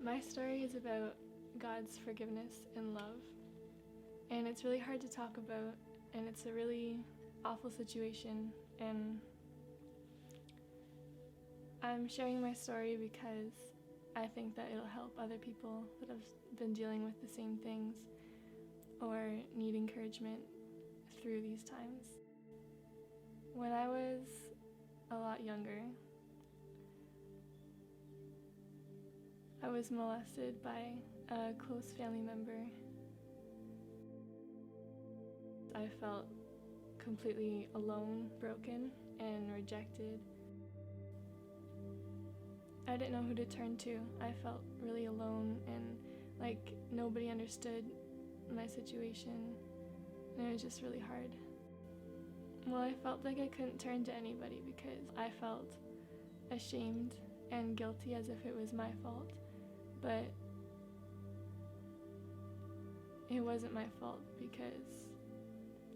My story is about God's forgiveness and love, and it's really hard to talk about, and it's a really awful situation, and I'm sharing my story because I think that it'll help other people that have been dealing with the same things or need encouragement through these times. When I was a lot younger, I was molested by a close family member. I felt completely alone, broken, and rejected. I didn't know who to turn to. I felt really alone and like nobody understood my situation, and it was just really hard. Well, I felt like I couldn't turn to anybody because I felt ashamed and guilty as if it was my fault, but it wasn't my fault because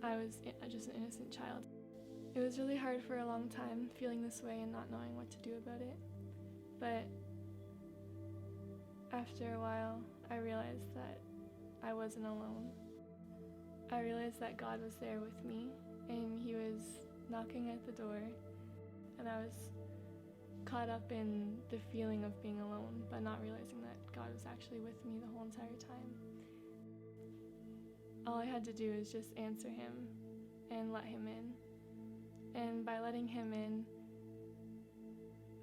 I was just an innocent child. It was really hard for a long time feeling this way and not knowing what to do about it, but after a while I realized that I wasn't alone. I realized that God was there with me and He was knocking at the door, and I was caught up in the feeling of being alone but not realizing that God was actually with me the whole entire time. All I had to do is just answer Him and let Him in. And by letting Him in,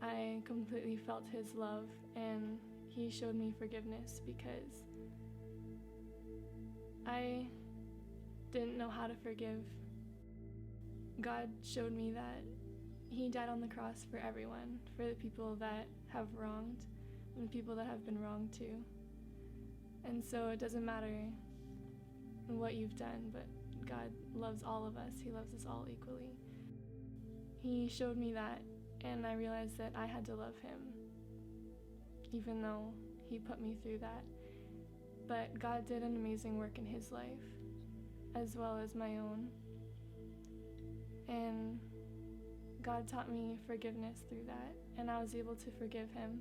I completely felt His love, and He showed me forgiveness because I didn't know how to forgive. God showed me that He died on the cross for everyone, for the people that have wronged and the people that have been wronged too. And so it doesn't matter what you've done, but God loves all of us. He loves us all equally. He showed me that, and I realized that I had to love Him, even though He put me through that. But God did an amazing work in His life, as well as my own. And God taught me forgiveness through that, and I was able to forgive Him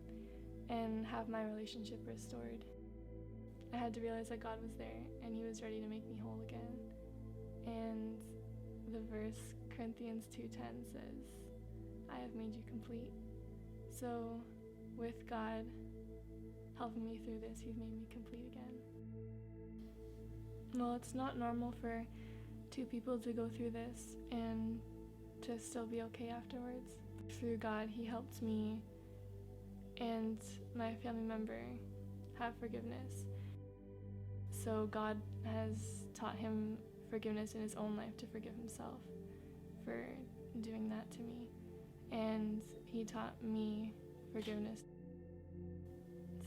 and have my relationship restored. I had to realize that God was there, and He was ready to make me whole again. And the verse, Corinthians 2:10 says, I have made you complete. So with God helping me through this, He's made me complete again. Well, it's not normal for two people to go through this and to still be okay afterwards. Through God, He helped me and my family member have forgiveness. So God has taught him forgiveness in his own life to forgive himself for doing that to me. And He taught me forgiveness.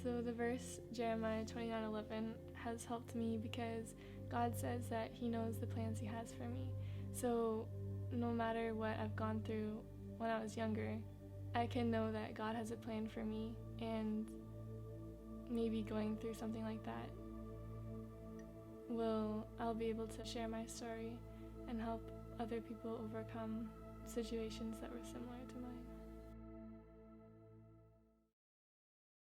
So the verse Jeremiah 29:11 has helped me because God says that He knows the plans He has for me. So no matter what I've gone through when I was younger, I can know that God has a plan for me, and maybe going through something like that I'll be able to share my story and help other people overcome situations that were similar to mine.